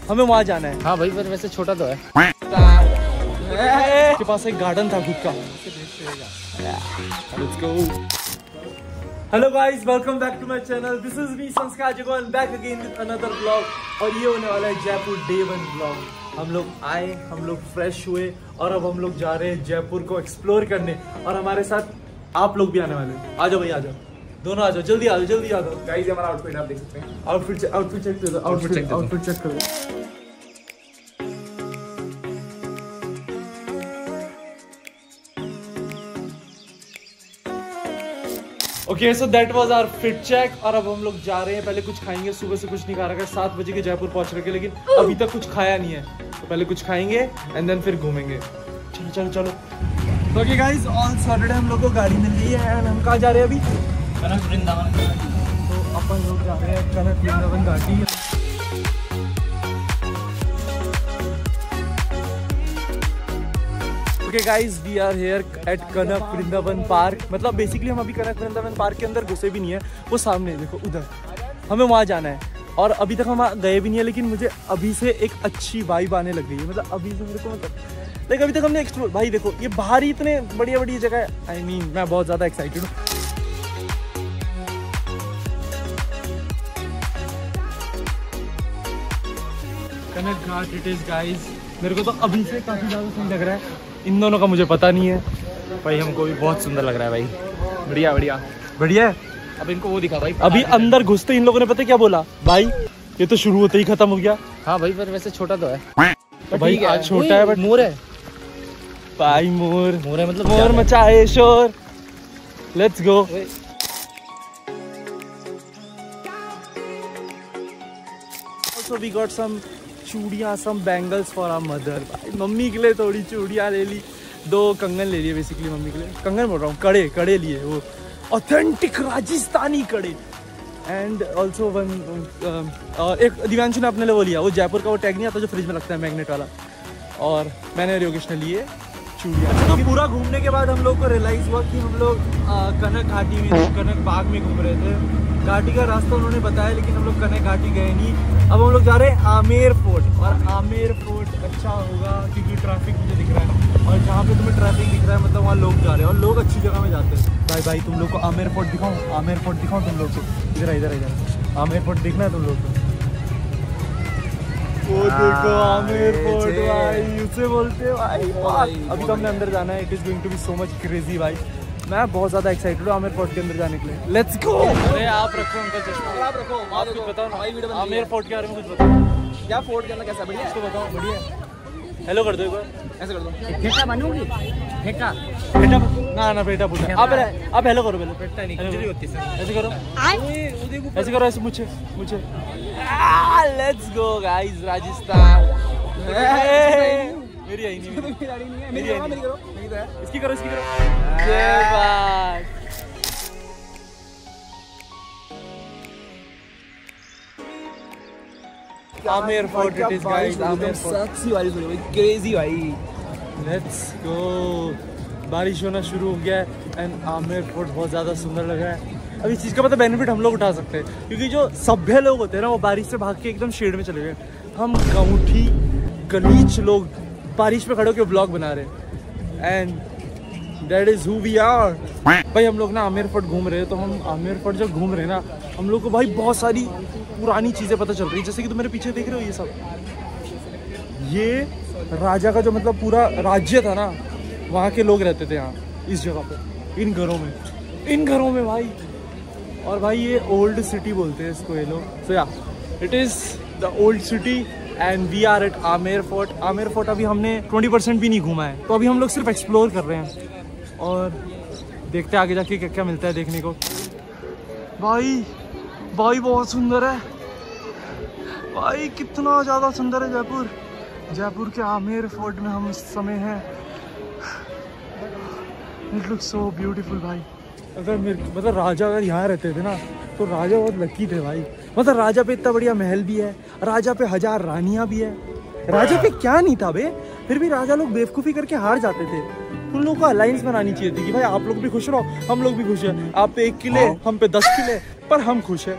हमें वहाँ जाना है। हाँ भाई पर वैसे छोटा तो है। के पास एक गार्डन था खुद का। Let's go. Hello guys, welcome back to my channel. This is me संस्कार जगोन back again with another vlog और ये होने वाला है जयपुर डे 1 vlog। हम लोग आए, हम लोग फ्रेश हुए और अब हम लोग जा रहे हैं जयपुर को एक्सप्लोर करने और हमारे साथ आप लोग भी आने वाले हैं। आ जाओ भाई, आ जाओ, दोनों आ जाओ, जल्दी आ जाओ, जल्दी आ जाओ। गाइस हमारा आउटफिट आप देख सकते हैं। आउटफिट चेक करो, आउटफिट चेक करो। Okay so that was our fit check और अब हम लोग जा रहे हैं। पहले कुछ खाएंगे, सुबह से कुछ नहीं खा रखा है, 7 बजे के जयपुर पहुंच रखे लेकिन अभी तक कुछ खाया नहीं है, तो पहले कुछ खाएंगे एंड देन फिर घूमेंगे। चलो चलो चलो। तो ओके गाइस, ऑल सॉर्टेड है, हम लोग को गाड़ी मिल गई है एंड हम कहाँ जा रहे हैं अभी? कनक वृंदावन। तो अपन लोग जा रहे हैं कनक वृंदावन घाटी। Okay guys, we are here at Kanak Vrindavan park. मतलब बेसिकली हम अभी कनक वृंदावन पार्क के अंदर घुसे भी नहीं है, वो सामने देखो उधर, हमें वहाँ जाना है और अभी तक हम गए भी नहीं है। लेकिन मुझे अभी से एक अच्छी वाइब आने लग गई है, मतलब अभी से मेरे को मतलब लाइक अभी तक हमने एक्सप्लोर, भाई देखो ये बाहर ही इतने बढ़िया बढ़िया जगह है। आई मीन मैं बहुत ज़्यादा एक्साइटेड हूँ। कनक घाट इट इज गाइस। मेरे को तो अभी से काफ़ी ज़्यादा सही लग रहा है, इन दोनों का मुझे पता नहीं है भाई, हमको भी बहुत सुंदर लग रहा है भाई। बढ़िया बढ़िया बढ़िया है। अब इनको वो दिखा भाई। अभी अंदर घुसते इन लोगों ने पता क्या बोला, भाई ये तो शुरू होते ही खत्म हो गया। हाँ भाई पर वैसे छोटा तो है। तो भाई आज छोटा है बट मोर है भाई, मोर है मतलब मोर मचाए शोर। लेट्स गो। Also we got some chudiyan, some bangles for our mother. भाई मम्मी के लिए थोड़ी चूड़ियाँ ले ली, 2 कंगन ले लिए बेसिकली मम्मी के लिए। कंगन बोल रहा हूँ, कड़े लिए, वो ऑथेंटिक राजस्थानी कड़े। एंड ऑल्सो वन एक दिव्यांशु ने अपने लिए वो लिया, वो जयपुर का वो टैग नहीं आता जो फ्रिज में लगता है मैग्नेट वाला, और मैंने योगेश ने लिए चूड़ियाँ। तो पूरा घूमने के बाद हम लोग को रियलाइज़ हुआ कि हम लोग कनक घाटी में, कनक बाग में घूम रहे थे। घाटी का रास्ता उन्होंने बताया लेकिन हम लोग कनक घाटी गए नहीं। अब हम लोग जा रहे हैं आमेर फोर्ट, और आमेर फोर्ट अच्छा होगा क्योंकि ट्रैफिक मुझे दिख रहा है, और जहाँ पे तुम्हें ट्रैफिक दिख रहा है मतलब वहाँ लोग जा रहे हैं और लोग अच्छी जगह में जाते हैं। भाई तुम लोग को आमेर फोर्ट दिखाऊँ? आमेर फोर्ट दिखाऊँ तुम लोग को? इधर इधर आमेर फोर्ट दिखना है तुम लोग को? वो देखो आमेर फोर्ट भाई, उसे बोलते हैं भाई। अभी तो हमने अंदर जाना है, it is going to be so much crazy भाई। मैं बहुत ज्यादा एक्साइटेड हूँ आमेर फोर्ट के अंदर जाने के लिए। Let's go. अरे आप रखो उनका चश्मा, आप रखो, आप कुछ बताओ ना आमेर फोर्ट के बारे में, कुछ बताओ। क्या फोर्ट के अंदर कैसा बढ़िया है? इसको बताओ। बढ़िया। हेलो कर दो एक बार, ऐसे कर दो। फेटा बनूंगी। फेटा ना बेटा पूछा। आप हेलो करो पहले। फेटा नहीं खिचड़ी होती है। ऐसे करो, ऐसे करो, ऐसे मुझे लेट्स गो गाइस राजस्थान। मेरी आई नहीं, मेरी आई नहीं। इसकी करो, इसकी करो। जय बात। Amer fort it is guys, Amer fort. Sexy वाली भाई, क्रेजी भाई। Let's go. बारिश होना शुरू हो गया है एंड आमेर फोर्ट बहुत ज़्यादा सुंदर लग रहा है। अब इस चीज़ का पता बेनिफिट हम लोग उठा सकते हैं क्योंकि जो सभ्य लोग होते हैं ना वो बारिश से भाग के एकदम शेड में चले गए। हम गाँठी गलीच लोग बारिश में खड़े होकर ब्लॉग बना रहे हैं and that is who we are. भाई हम लोग ना आमेर फोर्ट घूम रहे हैं, तो हम आमेर फोर्ट जब घूम रहे हैं ना हम लोग को भाई बहुत सारी पुरानी चीज़ें पता चल रही है। जैसे कि तुम मेरे पीछे देख रहे हो ये सब, ये राजा का जो मतलब पूरा राज्य था ना, वहाँ के लोग रहते थे यहाँ इस जगह पे, इन घरों में भाई। और भाई ये ओल्ड सिटी बोलते हैं इसको ये लोग। So yeah it is the old city and we are at Amer Fort. Amer Fort अभी हमने 20% भी नहीं घूमा है, तो अभी हम लोग सिर्फ एक्सप्लोर कर रहे हैं और देखते हैं आगे जाके क्या क्या मिलता है देखने को। भाई बहुत सुंदर है भाई, कितना ज़्यादा सुंदर है जयपुर के आमेर फोर्ट में हम इस समय हैं। इट लुक्स सो ब्यूटीफुल भाई। अगर मतलब राजा अगर यहाँ रहते थे ना तो राजा बहुत लकी थे भाई। मतलब राजा पे इतना बढ़िया महल भी है, राजा पे 1000 रानियाँ भी है, राजा पे क्या नहीं था बे, फिर भी राजा लोग बेवकूफ़ी करके हार जाते थे। उन लोगों को अलायंस बनानी चाहिए थी कि भाई आप लोग भी खुश रहो, हम लोग भी खुश हैं। आप पे 1 किले, हम पे 10 किले, पर हम खुश हैं।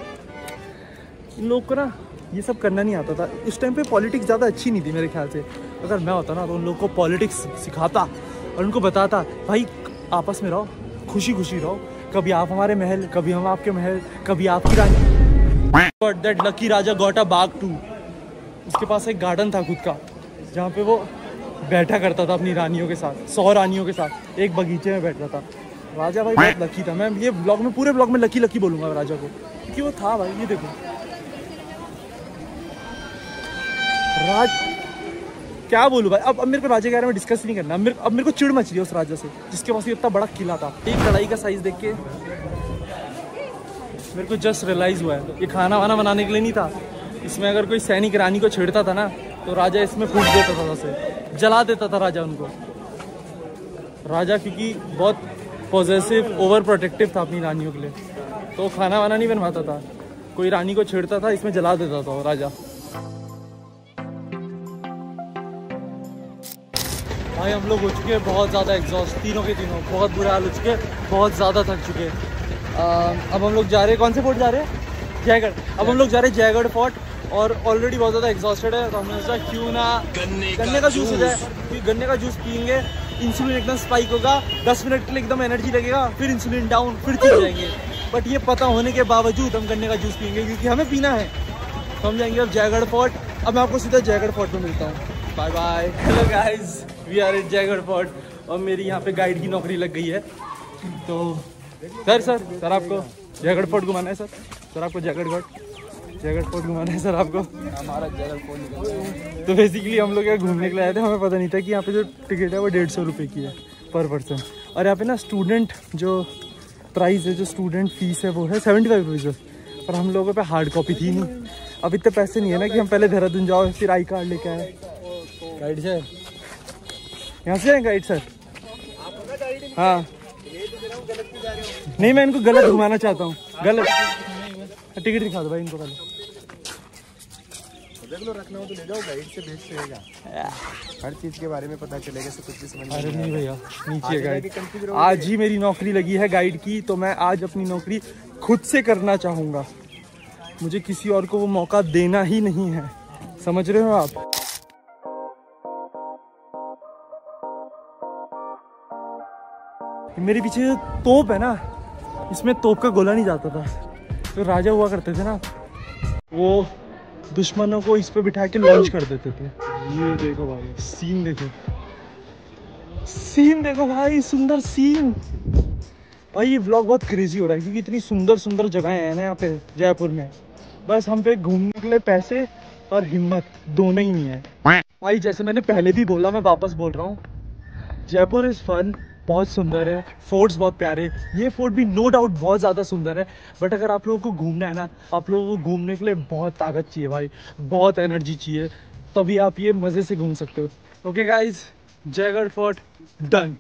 इन लोग को ना ये सब करना नहीं आता था। उस टाइम पे पॉलिटिक्स ज़्यादा अच्छी नहीं थी मेरे ख्याल से। अगर मैं होता ना तो उन लोगों को पॉलिटिक्स सिखाता और उनको बताता भाई आपस में रहो, खुशी खुशी रहो, कभी आप हमारे महल, कभी हम आपके महल, कभी आपकी रानी। But that lucky raja got a bagh too. उसके पास एक गार्डन था खुद का जहाँ पे वो बैठा करता था अपनी रानियों के साथ, 100 रानियों के साथ एक बगीचे में बैठता था। राजा भाई बहुत लकी था। मैं ये ब्लॉग में, पूरे ब्लॉग में लकी लकी बोलूँगा राजा को, क्योंकि वो था भाई। ये देखो क्या बोलूँ भाई। अब मेरे को राजा के बारे में डिस्कस नहीं करना। अब मेरे को चिढ़ मच रही है उस राजा से जिसके पास इतना बड़ा किला था। एक कढ़ाई का साइज देख के मेरे को जस्ट रियलाइज़ हुआ है ये खाना वाना बनाने के लिए नहीं था। इसमें अगर कोई सैनिक रानी को छेड़ता था ना तो राजा इसमें फूंक देता था, उसे जला देता था राजा उनको। राजा क्योंकि बहुत पॉजेसिव, ओवर प्रोटेक्टिव था अपनी रानियों के लिए, तो खाना वाना नहीं बनवाता था। कोई रानी को छेड़ता था इसमें जला देता था राजा। भाई हम लोग हो चुके हैं बहुत ज़्यादा एग्जॉस्ट, तीनों के तीनों बहुत बुरा हाल हो चुके हैं, बहुत ज़्यादा थक चुके हैं। अब हम लोग जा रहे हैं, कौन से फोर्ट जा रहे हैं? जयगढ़। अब हम लोग जा रहे हैं जयगढ़ फोर्ट और ऑलरेडी बहुत ज़्यादा एग्जॉस्टेड है। तो हमने सोचा क्यों ना गन्ने का जूस हो जाए, क्योंकि गन्ने का जूस पियेंगे इंसुलिन एकदम स्पाइक होगा, 10 मिनट के लिए एकदम एनर्जी लगेगा, फिर इंसुलिन डाउन, फिर ठीक जाएंगे। बट ये पता होने के बावजूद हम गन्ने का जूस पियेंगे क्योंकि हमें पीना है। तो हम जाएंगे अब जयगढ़ फोर्ट। अब मैं आपको सीधा जयगढ़ फोर्ट में मिलता हूँ। Bye bye. Hello guys, we are at Jaigarh Fort और मेरी यहाँ पे गाइड की नौकरी लग गई है। तो सर आपको जयगढ़ फोर्ट घुमाना है सर आपको जयगढ़ फोर्ट घुमाना है सर आपको। हमारा जयगढ़ फोर्ट। तो बेसिकली हम लोग यहाँ घूमने के लिए आए थे। हमें पता नहीं था कि यहाँ पे जो टिकट है वो 150 रुपये की है पर पर्सन। और यहाँ पे ना स्टूडेंट जो प्राइस है, जो स्टूडेंट फीस है वो है 75 रुपीज़। और हम लोगों पे हार्ड कॉपी थी नहीं, अब इतने पैसे नहीं है ना कि हम पहले देहरादून जाओ फिर आई कार्ड लेके आए। गाइड सर यहाँ से गाइड सर। हाँ नहीं, मैं इनको गलत घुमाना चाहता हूँ, गलत। टिकट दिखा दो भाई इनको पहले। रखना हो तो ले जाओ, गाइड से भेज देगा, हर चीज के बारे में पता चलेगा, सब कुछ भी समझ। अरे नहीं भैया, नीचे गाइड। आज ही मेरी नौकरी लगी है गाइड की, तो मैं आज अपनी नौकरी खुद से करना चाहूँगा। मुझे किसी और को वो मौका देना ही नहीं है, समझ रहे हो आप? मेरे पीछे जो तोप है ना, इसमें तोप का गोला नहीं जाता था। तो राजा हुआ करते थे ना, वो दुश्मनों को इस पे बिठा के लॉन्च कर देते थे। ये देखो भाई, सीन देखो भाई, सुंदर सीन। भाई ये व्लॉग बहुत क्रेजी हो रहा है क्योंकि इतनी सुंदर सुंदर जगहें हैं ना यहाँ पे जयपुर में। बस हम पे घूमने के लिए पैसे और हिम्मत दोनों ही नहीं है भाई। जैसे मैंने पहले भी बोला, मैं वापस बोल रहा हूँ, जयपुर इज़ फन, बहुत सुंदर है, फोर्ट्स बहुत प्यारे। ये फोर्ट भी नो डाउट बहुत ज़्यादा सुंदर है। बट अगर आप लोगों को घूमना है ना, आप लोगों को घूमने के लिए बहुत ताकत चाहिए भाई, बहुत एनर्जी चाहिए, तभी आप ये मज़े से घूम सकते हो। Okay guys, Jaigarh fort done.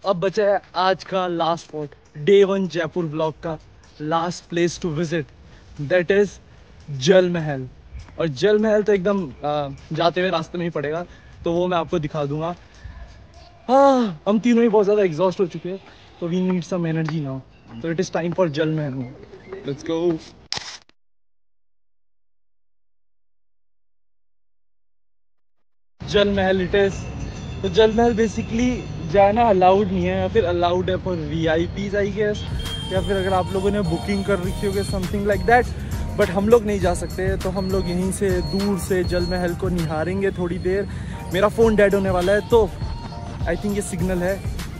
अब बचा है आज का last fort, day 1 Jaipur blog का last place to visit, that is Jal Mahal. और जल महल तो एकदम जाते हुए रास्ते में ही पड़ेगा, तो वो मैं आपको दिखा दूंगा। हाँ, हम तीनों ही बहुत ज़्यादा एग्जॉस्ट हो चुके हैं, तो we need some energy now, तो it is time for Jal Mahal. Let's go. Jal Mahal it is. तो जल महल बेसिकली जाना अलाउड नहीं है, या फिर अलाउड है फॉर VIPs आई गेस, या फिर अगर आप लोगों ने बुकिंग कर रखी होगी समथिंग लाइक दैट। बट हम लोग नहीं जा सकते, तो हम लोग यहीं से दूर से जल महल को निहारेंगे थोड़ी देर। मेरा फ़ोन डेड होने वाला है, तो आई थिंक ये सिग्नल है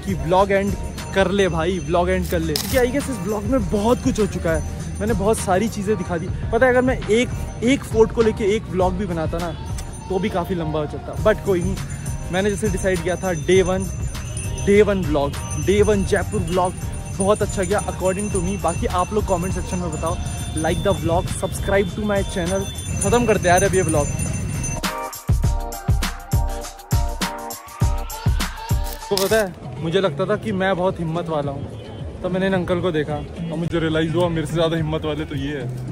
कि व्लॉग एंड कर ले भाई, व्लॉग एंड कर ले। क्योंकि आई गेस इस व्लॉग में बहुत कुछ हो चुका है, मैंने बहुत सारी चीज़ें दिखा दी। पता है, अगर मैं एक फोर्ट को लेके एक व्लॉग भी बनाता ना तो भी काफ़ी लंबा हो जाता। बट कोई नहीं, मैंने जैसे डिसाइड किया था, day one vlog, day 1 Jaipur vlog बहुत अच्छा गया अकॉर्डिंग टू मी। बाकी आप लोग कमेंट सेक्शन में बताओ। Like the vlog, subscribe to my channel. ख़त्म करते यार अब ये व्लॉग। तो पता है, मुझे लगता था कि मैं बहुत हिम्मत वाला हूँ, तो मैंने इन अंकल को देखा और मुझे रियलाइज़ हुआ मेरे से ज़्यादा हिम्मत वाले तो ये है।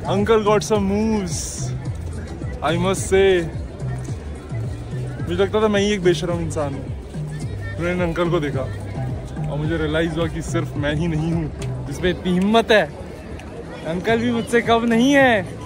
Uncle got some moves, I must say. मुझे लगता था मैं ही एक बेशरम इंसान हूँ। मैंने अंकल को देखा और मुझे रियलाइज हुआ कि सिर्फ मैं ही नहीं हूँ जिसमें इतनी हिम्मत है। अंकल भी मुझसे कम नहीं है।